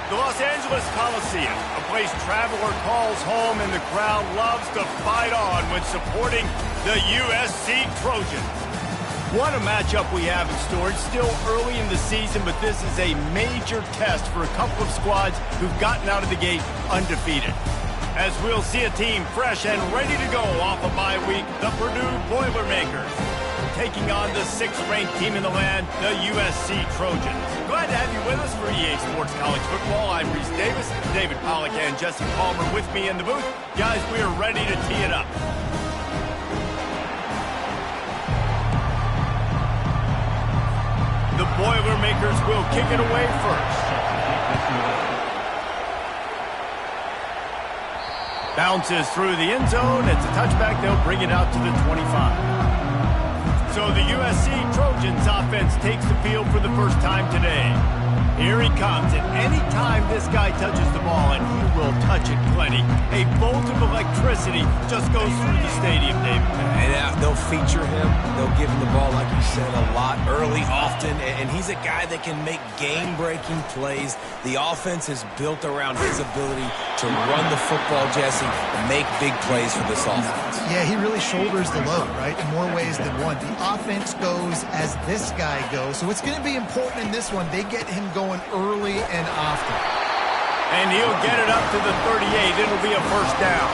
The Los Angeles Coliseum, a place traveler calls home and the crowd loves to fight on when supporting the USC Trojans. What a matchup we have in store. It's still early in the season, but this is a major test for a couple of squads who've gotten out of the gate undefeated. As we'll see a team fresh and ready to go off a bye week, the Purdue Boilermakers, taking on the 6th-ranked team in the land, the USC Trojans. Glad to have you with us for EA Sports College Football. I'm Reese Davis, David Pollack and Jesse Palmer with me in the booth. Guys, we are ready to tee it up. The Boilermakers will kick it away first. Bounces through the end zone. It's a touchback. They'll bring it out to the 25. So the USC Trojans offense takes the field for the first time today. Here he comes, and any time this guy touches the ball, and he will touch it plenty, a bolt of electricity just goes through the stadium, David. And they'll feature him. They'll give him the ball, like you said, a lot, early, often, and he's a guy that can make game-breaking plays. The offense is built around his ability to run the football, Jesse, and make big plays for this offense. Yeah, he really shoulders the load, right, in more ways than one. The offense goes as this guy goes, so it's going to be important in this one. They get him going early and often. And he'll get it up to the 38. It'll be a first down.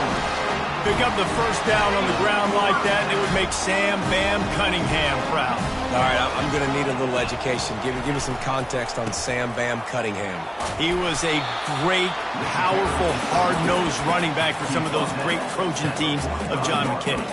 Pick up the first down on the ground like that, and it would make Sam Bam Cunningham proud. All right, I'm going to need a little education. Give me some context on Sam Bam Cunningham. He was a great, powerful, hard-nosed running back for some of those great Trojan teams of John McKinney.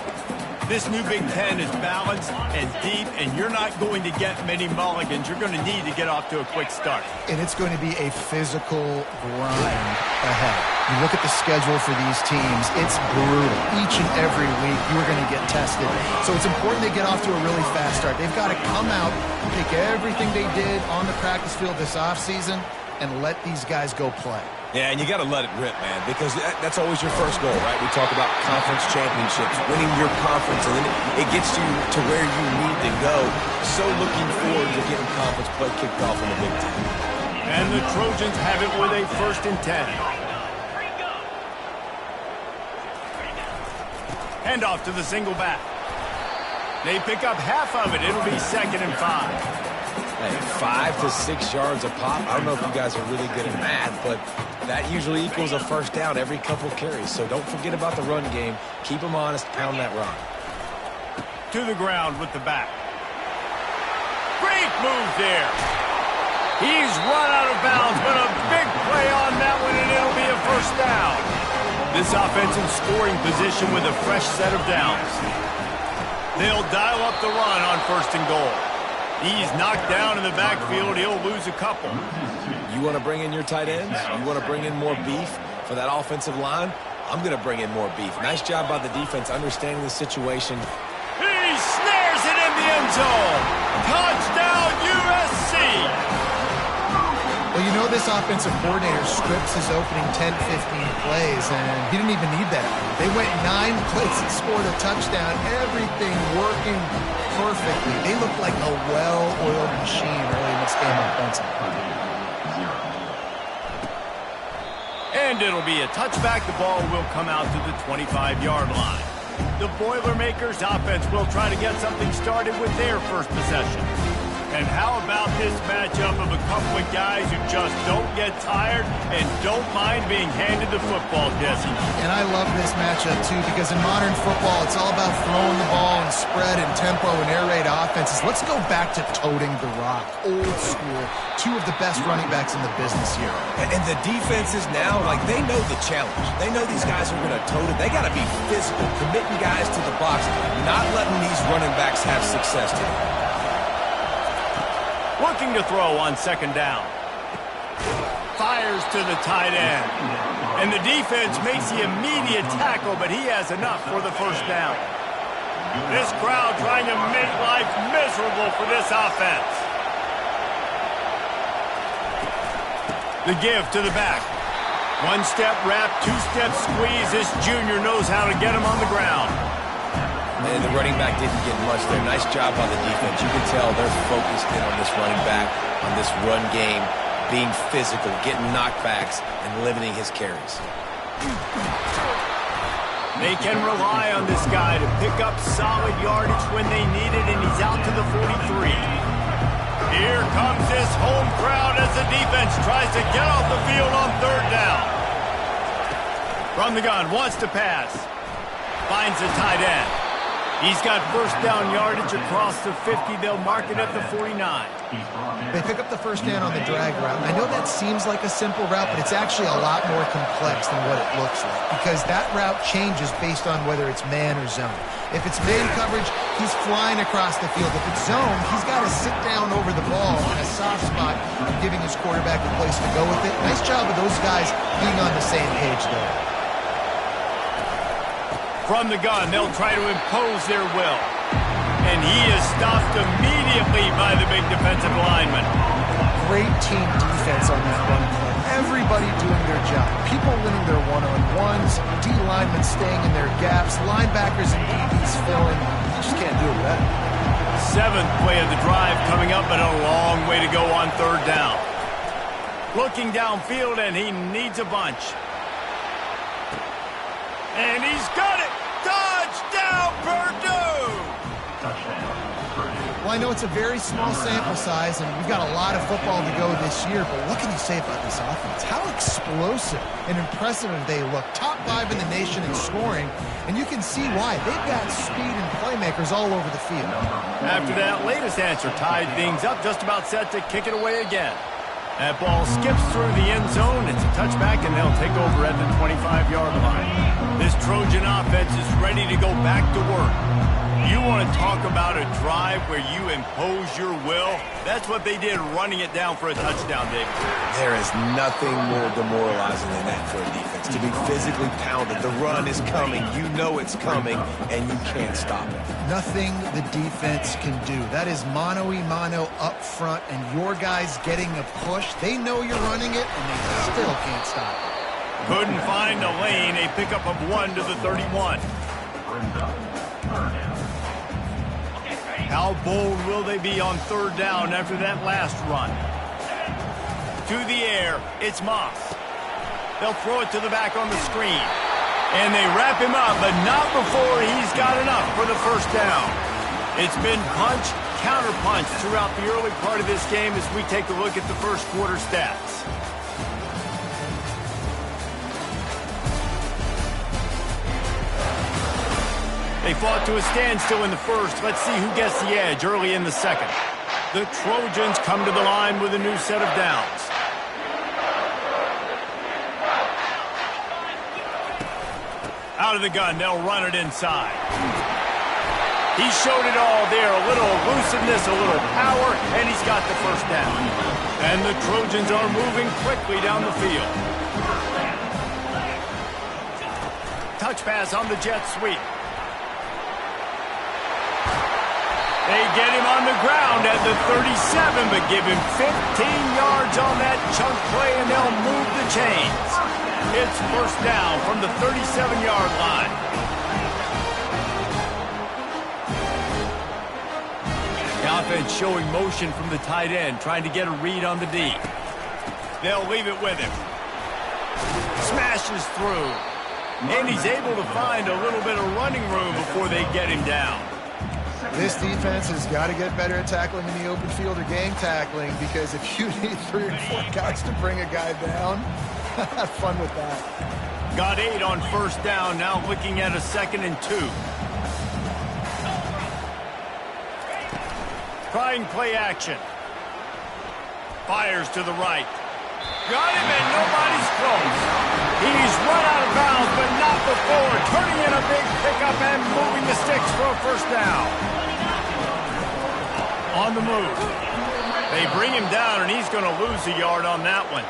This new Big Ten is balanced and deep, and you're not going to get many mulligans. You're going to need to get off to a quick start. And it's going to be a physical grind ahead. You look at the schedule for these teams, it's brutal. Each and every week, you are going to get tested. So it's important they get off to a really fast start. They've got to come out, take everything they did on the practice field this offseason, and let these guys go play. Yeah, and you got to let it rip, man, because that's always your first goal, right? We talk about conference championships, winning your conference, and then it gets you to where you need to go. So looking forward to getting conference play kicked off in the Big Ten. And the Trojans have it with a 1st and 10. Hand off to the single back. They pick up half of it. It'll be 2nd and 5. Hey, 5 to 6 yards a pop. I don't know if you guys are really good at math, but that usually equals a first down every couple carries. So don't forget about the run game. Keep them honest. Pound that rock. To the ground with the back. Great move there. He's run out of bounds, but a big play on that one, and it'll be a first down. This offense in scoring position with a fresh set of downs. They'll dial up the run on 1st and goal. He's knocked down in the backfield. He'll lose a couple. You want to bring in your tight ends? You want to bring in more beef for that offensive line? I'm going to bring in more beef. Nice job by the defense understanding the situation. He snares it in the end zone. Touchdown, USC. Well, you know this offensive coordinator scripts his opening 10, 15 plays, and he didn't even need that. They went 9 plays and scored a touchdown. Everything working perfectly. They look like a well-oiled machine early in this game offensively. And it'll be a touchback. The ball will come out to the 25-yard line. The Boilermakers offense will try to get something started with their first possession. And how about this matchup of a couple of guys who just don't get tired and don't mind being handed the football, Jesse? And I love this matchup, too, because in modern football, it's all about throwing the ball and spread and tempo and air raid offenses. Let's go back to toting the rock. Old school. 2 of the best running backs in the business here. And the defenses now, like, they know the challenge. They know these guys are going to tote it. They got to be physical, committing guys to the box, not letting these running backs have success today. Looking to throw on 2nd down. Fires to the tight end. And the defense makes the immediate tackle, but he has enough for the first down. This crowd trying to make life miserable for this offense. The give to the back. 1-step wrap, 2-step squeeze. This junior knows how to get him on the ground. And the running back didn't get much there. Nice job by the defense. You can tell they're focused in on this running back, on this run game. being physical, getting knockbacks, and limiting his carries. They can rely on this guy to pick up solid yardage when they need it, and he's out to the 43. Here comes this home crowd as the defense tries to get off the field on third down. From the gun, wants to pass. Finds the tight end. He's got first down yardage across the 50. They'll mark it at the 49. They pick up the first down on the drag route. I know that seems like a simple route, but it's actually a lot more complex than what it looks like, because that route changes based on whether it's man or zone. If it's man coverage, he's flying across the field. If it's zone, he's got to sit down over the ball in a soft spot, giving his quarterback a place to go with it. Nice job of those guys being on the same page there. From the gun, they'll try to impose their will. And he is stopped immediately by the big defensive lineman. Great team defense on that run play. Everybody doing their job. People winning their one-on-ones, D linemen staying in their gaps, linebackers and DBs filling. You just can't do it better. Seventh play of the drive coming up, but a long way to go on third down. Looking downfield, and he needs a bunch. And he's got it! Touchdown, Purdue! Well, I know it's a very small sample size, and we've got a lot of football to go this year, but what can you say about this offense? How explosive and impressive they look. Top 5 in the nation in scoring, and you can see why. They've got speed and playmakers all over the field. After that latest answer tied things up, just about set to kick it away again. That ball skips through the end zone. It's a touchback, and they'll take over at the 25-yard line. This Trojan offense is ready to go back to work. You want to talk about a drive where you impose your will? That's what they did, running it down for a touchdown, David. There is nothing more demoralizing than that for a defense. To be physically pounded, the run is coming, you know it's coming, and you can't stop it. Nothing the defense can do. That is mano-a-mano up front, and your guys getting a push. They know you're running it, and they still can't stop it. Couldn't find a lane. A pickup of 1 to the 31. How bold will they be on third down after that last run? To the air, it's Moss. They'll throw it to the back on the screen. And they wrap him up, but not before he's got enough for the first down. It's been punch, counter-punch throughout the early part of this game as we take a look at the first quarter stats. They fought to a standstill in the first. Let's see who gets the edge early in the second. The Trojans come to the line with a new set of downs. Out of the gun, they'll run it inside. He showed it all there. A little elusiveness, a little power, and he's got the first down. And the Trojans are moving quickly down the field. Touch pass on the jet sweep. They get him on the ground at the 37, but give him 15 yards on that chunk play, and they'll move the chains. It's first down from the 37-yard line. The offense showing motion from the tight end, trying to get a read on the D. They'll leave it with him. Smashes through. And he's able to find a little bit of running room before they get him down. This defense has got to get better at tackling in the open field or game tackling, because if you need 3 or 4 guys to bring a guy down, have fun with that. Got 8 on first down, now looking at a 2nd and 2. Trying play action. Fires to the right. Got him, and nobody's close. He's run out of bounds, but not before. Turning in a big pickup and moving the sticks for a first down. On the move. They bring him down, and he's going to lose a yard on that one.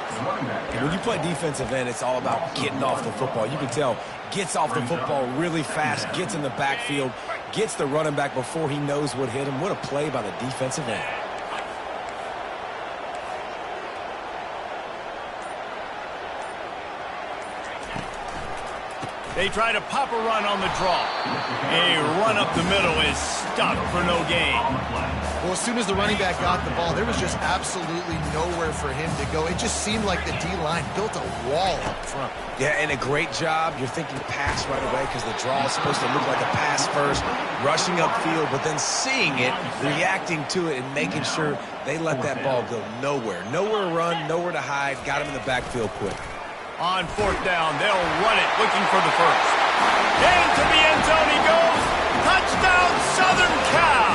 And when you play defensive end, it's all about getting off the football. You can tell, gets off the football really fast, gets in the backfield, gets the running back before he knows what hit him. What a play by the defensive end. They try to pop a run on the draw. A run up the middle is stuck for no gain. Well, as soon as the running back got the ball, there was just absolutely nowhere for him to go. It just seemed like the D-line built a wall up front. Yeah, and a great job. You're thinking pass right away because the draw is supposed to look like a pass first, rushing upfield, but then seeing it, reacting to it, and making sure they let that ball go nowhere. Nowhere to run, nowhere to hide. Got him in the backfield quick. On fourth down, they'll run it, looking for the first. Into the end zone he goes. Touchdown, Southern Cal.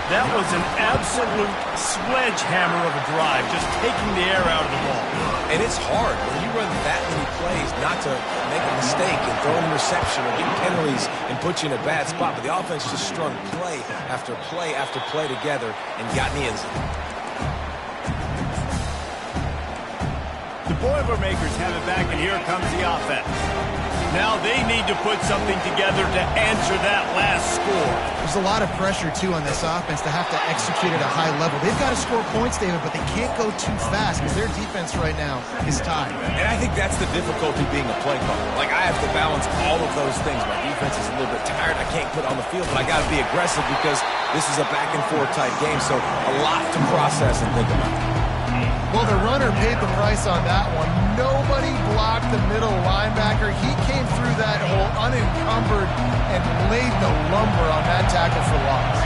That was an absolute sledgehammer of a drive, just taking the air out of the ball. And it's hard when you run that many plays not to make a mistake and throw an interception or get penalties and put you in a bad spot. But the offense just strung play after play after play together and got in the end zone. The Boilermakers have it back, and here comes the offense. Now they need to put something together to answer that last score. There's a lot of pressure, too, on this offense to have to execute at a high level. They've got to score points, David, but they can't go too fast because their defense right now is tied. And I think that's the difficulty being a play caller. Like, I have to balance all of those things. My defense is a little bit tired. I can't put on the field, but I got to be aggressive because this is a back-and-forth type game, so a lot to process and think about. Well, the runner paid the price on that one. Nobody blocked the middle linebacker. He came through that hole unencumbered and laid the lumber on that tackle for loss.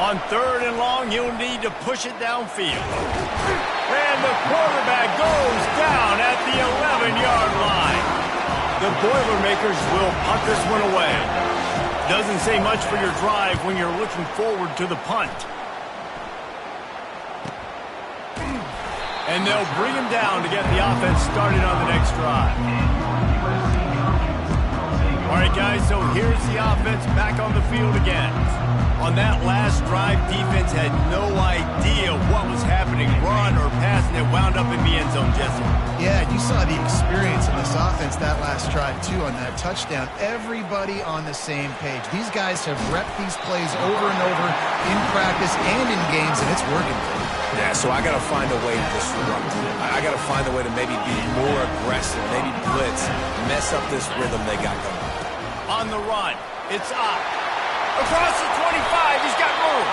On third and long, you'll need to push it downfield. And the quarterback goes down at the 11-yard line. The Boilermakers will punt this one away. Doesn't say much for your drive when you're looking forward to the punt. And they'll bring him down to get the offense started on the next drive. All right, guys, so here's the offense back on the field again. On that last drive, defense had no idea what was happening, run or pass, and it wound up in the end zone, Jesse. Yeah, you saw the experience in this offense that last drive, too, on that touchdown. Everybody on the same page. These guys have repped these plays over and over in practice and in games, and it's working for them. Yeah, so I got to find a way to disrupt it. I got to find a way to maybe be more aggressive, maybe blitz, mess up this rhythm they got going. On the run, it's up. Across the 25, he's got room.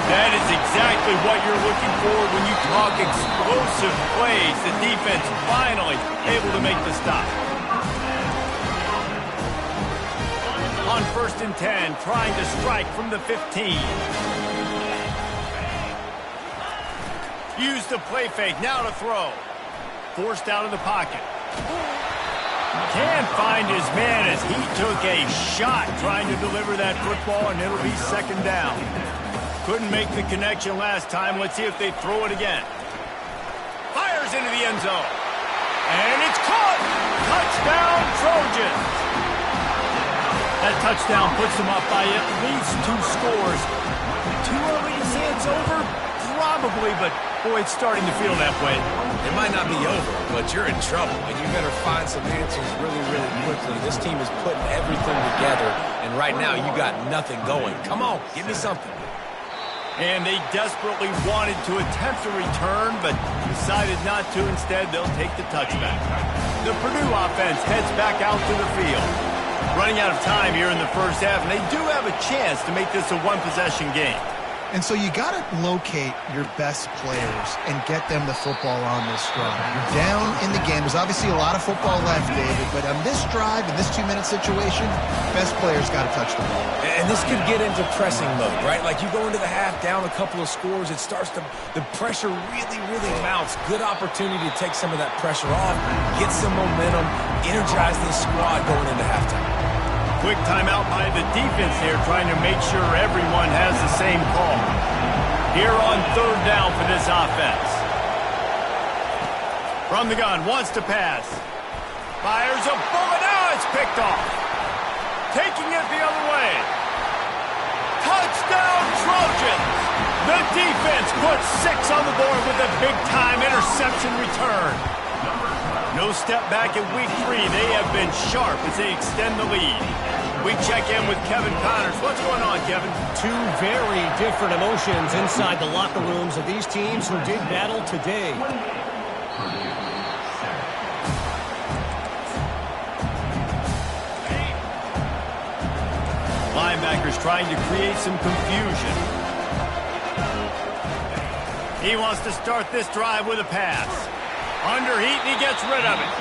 That is exactly what you're looking for when you talk explosive plays. The defense finally able to make the stop. On 1st and 10, trying to strike from the 15. Use the play fake, now to throw. Forced out of the pocket. Can't find his man as he took a shot trying to deliver that football, and it'll be second down. Couldn't make the connection last time. Let's see if they throw it again. Fires into the end zone. And it's caught! Touchdown, Trojans! That touchdown puts them up by at least 2 scores. Too early to say it's over? Probably, but boy, it's starting to feel that way. It might not be over, but you're in trouble, and you better find some answers really, really quickly. This team is putting everything together, and right now you got nothing going. Come on, give me something. And they desperately wanted to attempt a return, but decided not to. Instead, they'll take the touchback. The Purdue offense heads back out to the field. Running out of time here in the first half, and they do have a chance to make this a one-possession game. And so you got to locate your best players and get them the football on this drive. You're down in the game. There's obviously a lot of football left, David, but on this drive, in this 2-minute situation, best players got to touch the ball. And this could get into pressing mode, right? Like you go into the half down a couple of scores, it starts to, the pressure really, really mounts. Good opportunity to take some of that pressure off, get some momentum, energize this squad going into halftime. Quick timeout by the defense here, trying to make sure everyone has the same call. Here on third down for this offense. From the gun, wants to pass. Fires a bullet. Now it's picked off. Taking it the other way. Touchdown, Trojans! The defense puts 6 on the board with a big-time interception return. No step back in week 3. They have been sharp as they extend the lead. We check in with Kevin Connors. What's going on, Kevin? 2 very different emotions inside the locker rooms of these teams who did battle today. linebackers trying to create some confusion. He wants to start this drive with a pass. Under heat, and he gets rid of it.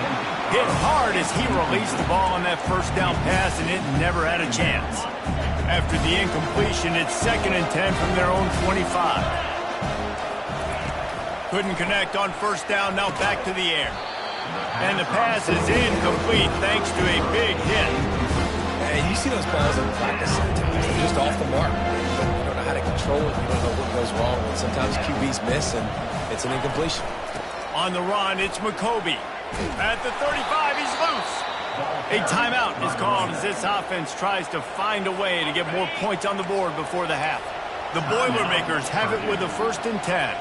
Hit hard as he released the ball on that first down pass, and it never had a chance. After the incompletion, it's 2nd and 10 from their own 25. Couldn't connect on first down, now back to the air. And the pass is incomplete thanks to a big hit. And you see those balls in practice sometimes. They're just off the mark. You don't know how to control it. You don't know what goes wrong. And sometimes QBs miss, and it's an incompletion. On the run, it's McCoby. At the 35, he's loose. A timeout is called as this offense tries to find a way to get more points on the board before the half. The Boilermakers have it with a 1st and 10.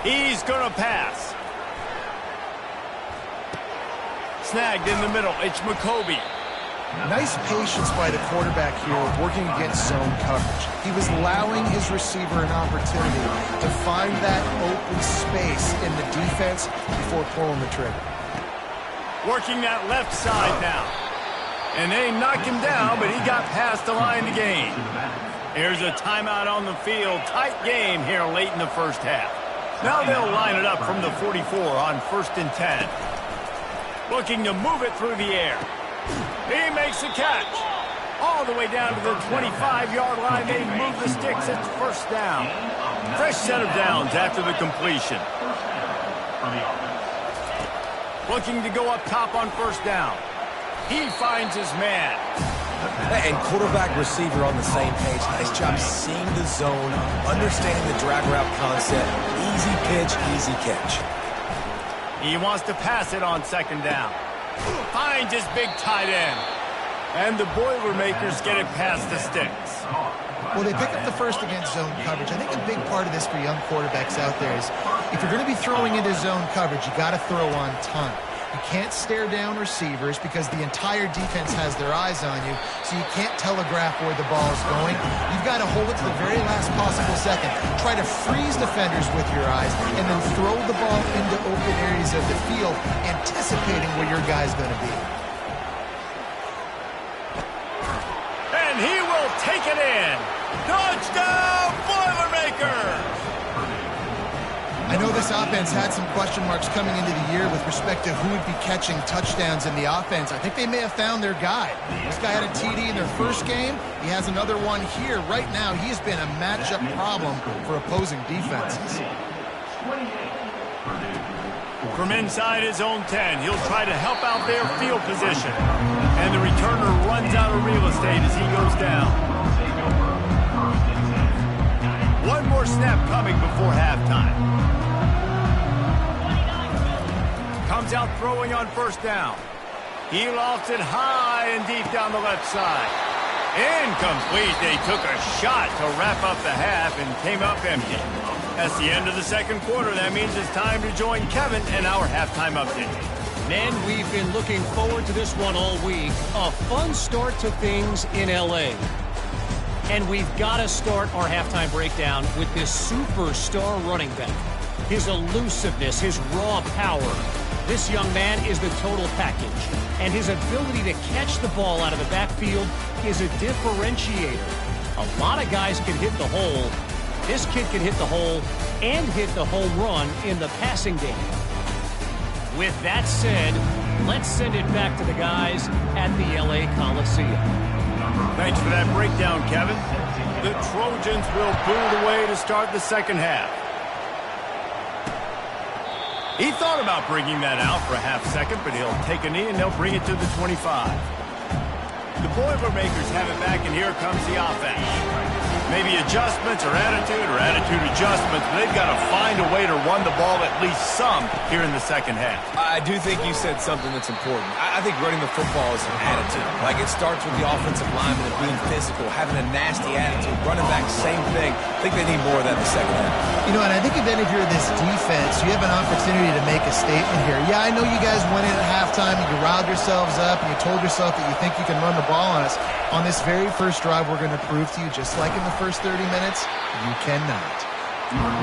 He's going to pass. Snagged in the middle. It's McCoby. Nice patience by the quarterback here working against zone coverage. He was allowing his receiver an opportunity to find that open space in the defense before pulling the trigger. Working that left side now. And they knocked him down, but he got past the line to gain. Here's a timeout on the field. Tight game here late in the first half. Now they'll line it up from the 44 on 1st and 10. Looking to move it through the air. He makes the catch. All the way down to the 25-yard line. They move the sticks. It's 1st down. Fresh set of downs after the completion. Looking to go up top on 1st down. He finds his man. And quarterback receiver on the same page. Nice job seeing the zone, understanding the drag route concept. Easy pitch, easy catch. He wants to pass it on 2nd down. Finds his big tight end. And the Boilermakers get it past the sticks. Well, they pick up the first against zone coverage. I think a big part of this for young quarterbacks out there is if you're going to be throwing into zone coverage, you got to throw on time. You can't stare down receivers because the entire defense has their eyes on you, so you can't telegraph where the ball is going. You've got to hold it to the very last possible second. Try to freeze defenders with your eyes, and then throw the ball into open areas of the field, anticipating where your guy's going to be. And he will take it in. Touchdown, Boilermakers! I know this offense had some question marks coming into the year with respect to who would be catching touchdowns in the offense. I think they may have found their guy. This guy had a TD in their first game. He has another one here. Right now, he's been a matchup problem for opposing defenses. From inside his own 10, he'll try to help out their field position. And the returner runs out of real estate as he goes down. One more snap coming before halftime. Comes out throwing on 1st down. He lofts it high and deep down the left side. Incomplete. They took a shot to wrap up the half and came up empty. That's the end of the 2nd quarter. That means it's time to join Kevin in our halftime update. Men, we've been looking forward to this one all week. A fun start to things in L.A. And we've got to start our halftime breakdown with this superstar running back. His elusiveness, his raw power. This young man is the total package. And his ability to catch the ball out of the backfield is a differentiator. A lot of guys can hit the hole. This kid can hit the hole and hit the home run in the passing game. With that said, let's send it back to the guys at the L.A. Coliseum. Thanks for that breakdown, Kevin. The Trojans will boot away to start the 2nd half. He thought about bringing that out for a half second, but he'll take a knee and they'll bring it to the 25. The Boilermakers have it back, and here comes the offense. Maybe adjustments or attitude adjustments, but they've got to find a way to run the ball at least some here in the 2nd half. I do think you said something that's important. I think running the football is an attitude. Like, it starts with the offensive lineman and being physical, having a nasty attitude. Running back, same thing. I think they need more of that in the 2nd half. You know, and I think even if you're this defense, you have an opportunity to make a statement here. Yeah, I know you guys went in at halftime and you riled yourselves up and you told yourself that you think you can run the ball on us. On this very first drive, we're going to prove to you, just like in the first 30 minutes, you cannot.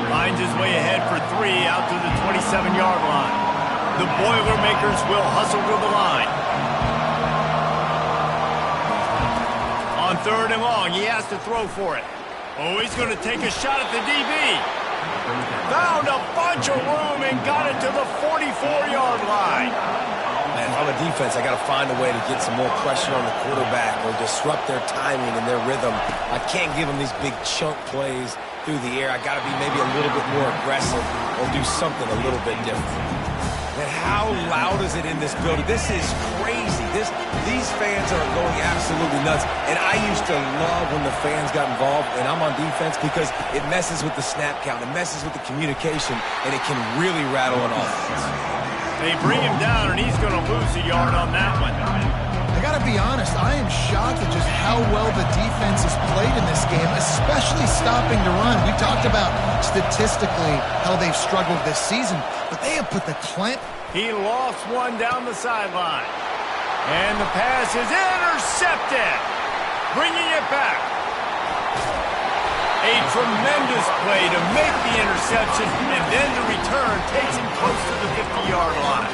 Finds his way ahead for 3 out to the 27-yard line. The Boilermakers will hustle to the line. On 3rd and long. He has to throw for it. Oh, he's going to take a shot at the DB. Found a bunch of room and got it to the 44-yard line. Man, if I'm a defense, I got to find a way to get some more pressure on the quarterback or disrupt their timing and their rhythm. I can't give them these big chunk plays through the air. I got to be maybe a little bit more aggressive or do something a little bit different. Man, how loud is it in this building? This is crazy. These fans are going absolutely nuts. And I used to love when the fans got involved, and I'm on defense because it messes with the snap count. It messes with the communication, and it can really rattle an offense. They bring him down, and he's going to lose a yard on that one. I got to be honest, I am shocked at just how well the defense has played in this game, especially stopping the run. We talked about statistically how they've struggled this season, but they have put the clamp. He lost one down the sideline. And the pass is intercepted. Bringing it back. A tremendous play to make the interception, and then the return takes him close to the 50-yard line.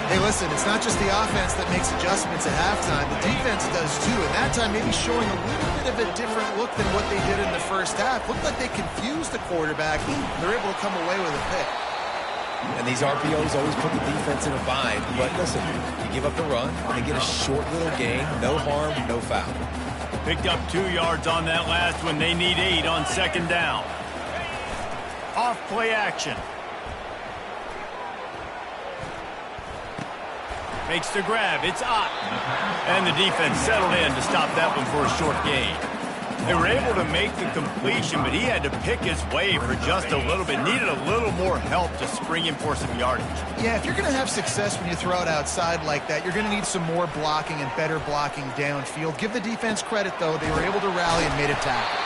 Hey, listen, it's not just the offense that makes adjustments at halftime. The defense does too, and that time maybe showing a little bit of a different look than what they did in the first half. Looked like they confused the quarterback. They're able to come away with a pick. And these RPOs always put the defense in a bind. But listen, you give up the run, they get a short little gain, no harm, no foul. Picked up 2 yards on that last one. They need 8 on 2nd down. Off play action. Makes the grab. It's up. And the defense settled in to stop that one for a short gain. They were able to make the completion, but he had to pick his way for just a little bit. Needed a little more help to spring him for some yardage. Yeah, if you're going to have success when you throw it outside like that, you're going to need some more blocking and better blocking downfield. Give the defense credit, though. They were able to rally and made a tackle.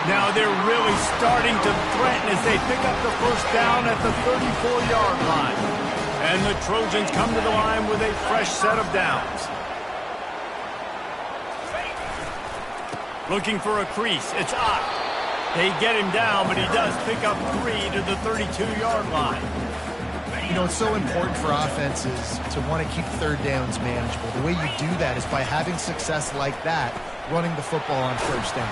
Now they're really starting to threaten as they pick up the 1st down at the 34-yard line. And the Trojans come to the line with a fresh set of downs. Looking for a crease. It's up. They get him down, but he does pick up 3 to the 32-yard line. You know, it's so important for offenses to want to keep 3rd downs manageable. The way you do that is by having success like that, running the football on 1st down.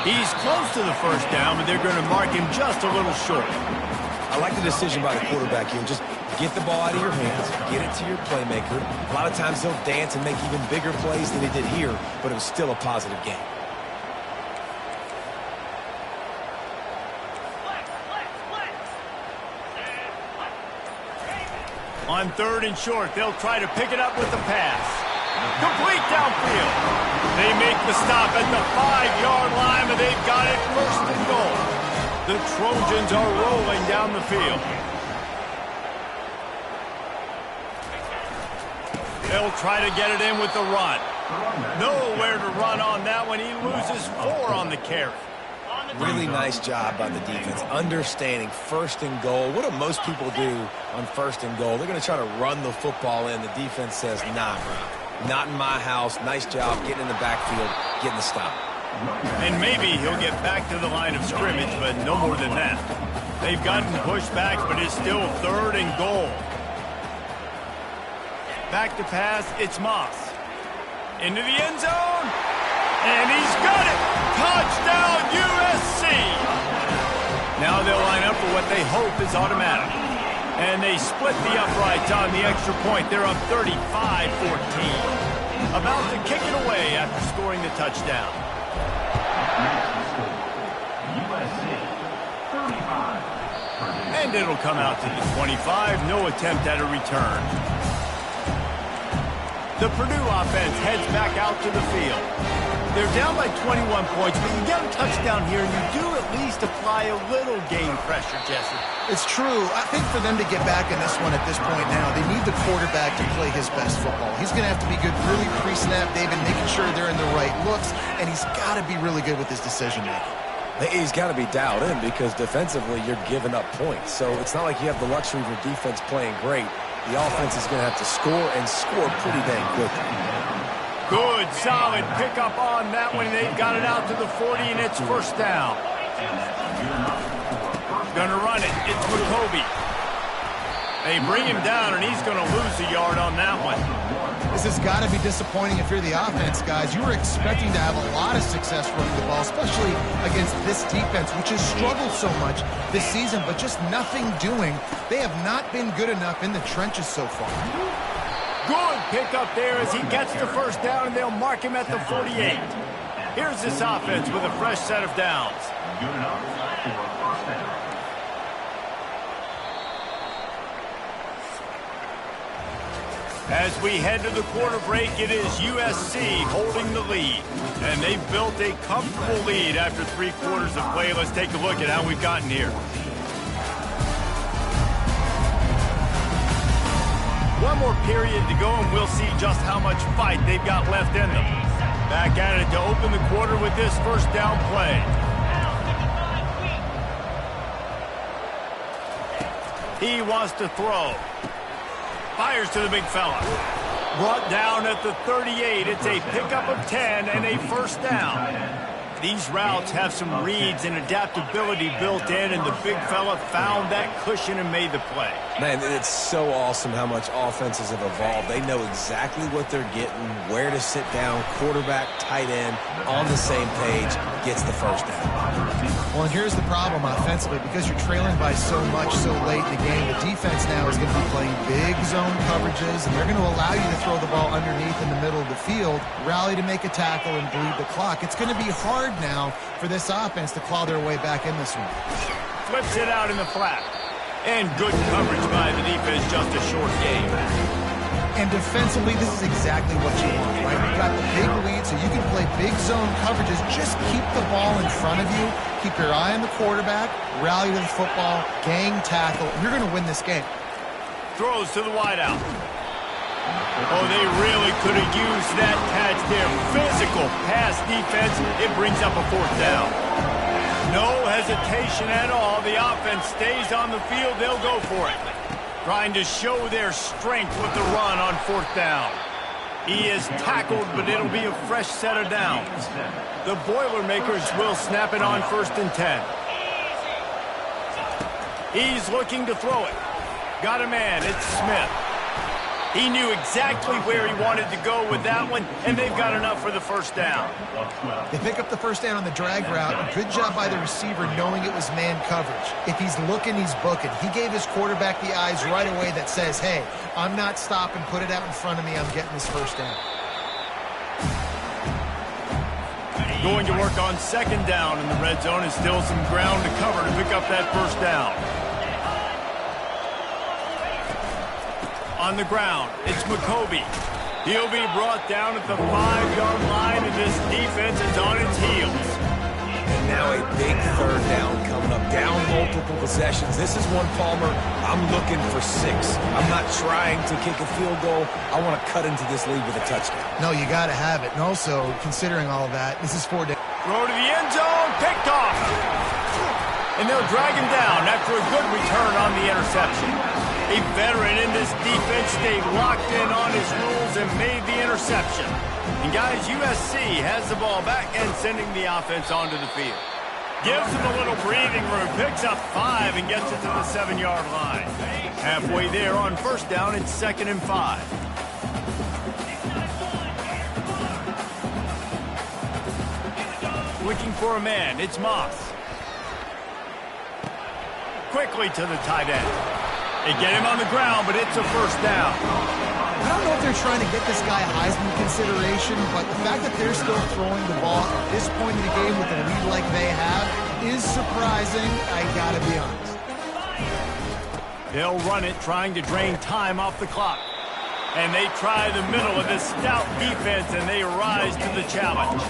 He's close to the 1st down, but they're going to mark him just a little short. I like the decision by the quarterback here. Just get the ball out of your hands, get it to your playmaker. A lot of times he'll dance and make even bigger plays than he did here, but it was still a positive game. On 3rd and short, they'll try to pick it up with the pass. Complete downfield. They make the stop at the 5-yard line, but they've got it 1st and goal. The Trojans are rolling down the field. They'll try to get it in with the run. Nowhere to run on that one. He loses 4 on the carry. Really nice job by the defense, understanding 1st and goal. What do most people do on 1st and goal? They're going to try to run the football in. The defense says, nah, bro, not in my house. Nice job getting in the backfield, getting the stop. And maybe he'll get back to the line of scrimmage, but no more than that. They've gotten pushed back, but it's still 3rd and goal. Back to pass, it's Moss. Into the end zone, and he's got it! Touchdown, USC! Now they'll line up for what they hope is automatic. And they split the uprights on the extra point. They're up 35-14. About to kick it away after scoring the touchdown. And it'll come out to the 25. No attempt at a return. The Purdue offense heads back out to the field. They're down by 21 points, but you get a touchdown here, and you do at least apply a little game pressure, Jesse. It's true. I think for them to get back in this one at this point now, they need the quarterback to play his best football. He's going to have to be good really pre-snap, David, making sure they're in the right looks, and he's got to be really good with his decision-making. He's got to be dialed in because defensively you're giving up points. So it's not like you have the luxury of your defense playing great. The offense is going to have to score and score pretty dang quickly. Good, solid pickup on that one. They've got it out to the 40, and it's 1st down. Going to run it. It's McCoby. They bring him down, and he's going to lose a yard on that one. This has got to be disappointing if you're the offense, guys. You were expecting to have a lot of success running the ball, especially against this defense, which has struggled so much this season, but just nothing doing. They have not been good enough in the trenches so far. Good pickup there as he gets the first down, and they'll mark him at the 48. Here's this offense with a fresh set of downs. Good enough for a first down. As we head to the quarter break, it is USC holding the lead. And they've built a comfortable lead after 3 quarters of play. Let's take a look at how we've gotten here. One more period to go, and we'll see just how much fight they've got left in them. Back at it to open the quarter with this first down play. He wants to throw. Fires to the big fella. Brought down at the 38. It's a pickup of 10 and a first down. These routes have some reads and adaptability built in, and the big fella found that cushion and made the play. Man, it's so awesome how much offenses have evolved. They know exactly what they're getting, where to sit down, quarterback, tight end, on the same page, gets the first down. Well, and here's the problem offensively. Because you're trailing by so much so late in the game, the defense now is going to be playing big zone coverages, and they're going to allow you to throw the ball underneath in the middle of the field, rally to make a tackle, and bleed the clock. It's going to be hard now for this offense to claw their way back in this one. Flips it out in the flat. And good coverage by the defense, just a short game. And defensively, this is exactly what you want, right? You've got the big lead, so you can play big zone coverages. Just keep the ball in front of you. Keep your eye on the quarterback, rally to the football, gang tackle, and you're going to win this game. Throws to the wideout. Oh, they really could have used that catch there. Physical pass defense. It brings up a fourth down. No hesitation at all. The offense stays on the field. They'll go for it. Trying to show their strength with the run on fourth down. He is tackled, but it'll be a fresh set of downs. The Boilermakers will snap it on 1st and 10. He's looking to throw it. Got a man. It's Smith. He knew exactly where he wanted to go with that one, and they've got enough for the first down. They pick up the first down on the drag route. Good job by the receiver knowing it was man coverage. If he's looking, he's booking. He gave his quarterback the eyes right away that says, hey, I'm not stopping. Put it out in front of me. I'm getting this first down. Going to work on 2nd down in the red zone, and still some ground to cover to pick up that first down. On the ground, it's McCoby. He'll be brought down at the 5-yard line, and this defense is on its heels. And now a big 3rd down coming up. Down multiple possessions. This is one, Palmer, I'm looking for 6. I'm not trying to kick a field goal. I want to cut into this lead with a touchdown. No, you got to have it. And also, considering all of that, this is 4 down. Throw to the end zone, picked off. And they'll drag him down after a good return on the interception. A veteran in this defense stayed locked in on his rules and made the interception. And guys, USC has the ball back and sending the offense onto the field. Gives him a little breathing room, picks up 5 and gets it to the 7-yard line. Halfway there on 1st down, it's 2nd and 5. Looking for a man, it's Moss. Quickly to the tight end. They get him on the ground, but it's a first down. I don't know if they're trying to get this guy Heisman consideration, but the fact that they're still throwing the ball at this point in the game with a lead like they have is surprising, I gotta be honest. They'll run it, trying to drain time off the clock. And they try the middle of this stout defense, and they rise to the challenge.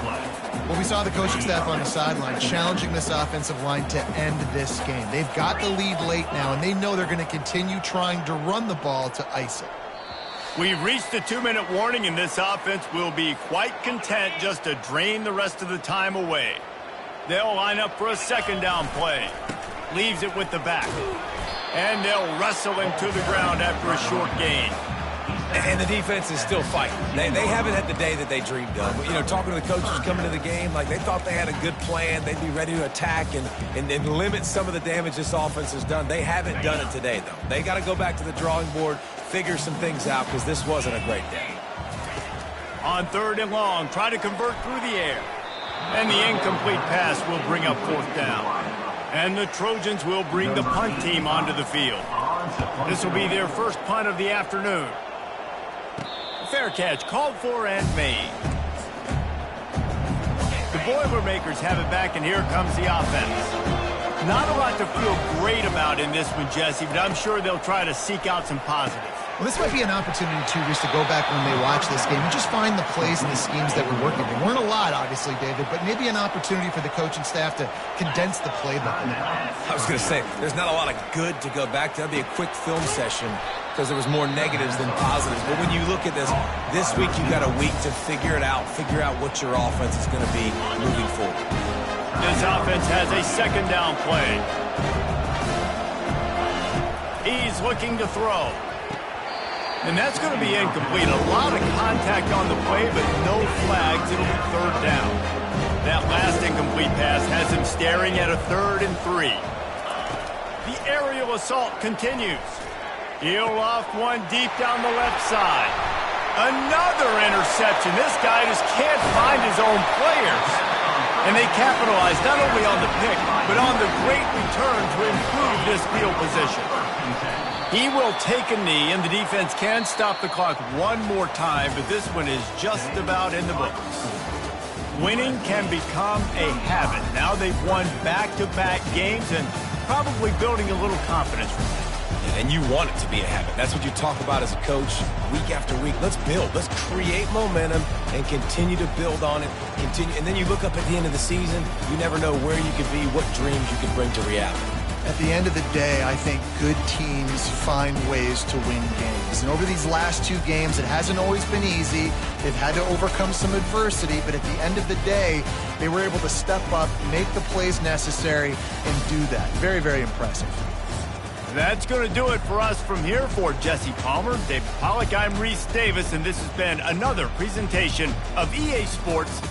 Well, we saw the coaching staff on the sideline challenging this offensive line to end this game. They've got the lead late now, and they know they're going to continue trying to run the ball to ice it. We've reached the 2-minute warning, and this offense will be quite content just to drain the rest of the time away. They'll line up for a 2nd down play. Leaves it with the back. And they'll wrestle him to the ground after a short gain. And the defense is still fighting. They haven't had the day that they dreamed of. You know, talking to the coaches coming to the game, like they thought they had a good plan. They'd be ready to attack and limit some of the damage this offense has done. They haven't done it today, though. They got to go back to the drawing board, figure some things out, because this wasn't a great day. On 3rd and long, try to convert through the air. And the incomplete pass will bring up 4th down. And the Trojans will bring the punt team onto the field. This will be their first punt of the afternoon. Fair catch called for and made. The Boilermakers have it back, and here comes the offense. Not a lot to feel great about in this one, Jesse, but I'm sure they'll try to seek out some positives. Well, this might be an opportunity, too, just to go back when they watch this game and just find the plays and the schemes that were working. There weren't a lot, obviously, David, but maybe an opportunity for the coaching staff to condense the playbook. I was going to say, there's not a lot of good to go back to. That'd be a quick film session because there was more negatives than positives. But when you look at this week you got a week to figure it out, figure out what your offense is going to be moving forward. This offense has a 2nd down play. He's looking to throw. And that's going to be incomplete. A lot of contact on the play, but no flags. It'll be 3rd down. That last incomplete pass has him staring at a 3rd and 3. The aerial assault continues. He'll off one deep down the left side. Another interception. This guy just can't find his own players. And they capitalize not only on the pick, but on the great return to improve this field position. He will take a knee, and the defense can stop the clock one more time, but this one is just about in the books. Winning can become a habit. Now they've won back-to-back games and probably building a little confidence from that. And you want it to be a habit. That's what you talk about as a coach week after week. Let's build. Let's create momentum and continue to build on it. And then you look up at the end of the season, you never know where you could be, what dreams you could bring to reality. At the end of the day, I think good teams find ways to win games. And over these last 2 games, it hasn't always been easy. They've had to overcome some adversity, but at the end of the day, they were able to step up, make the plays necessary, and do that. Very, very impressive. That's going to do it for us from here. For Jesse Palmer, David Pollack, I'm Reese Davis, and this has been another presentation of EA Sports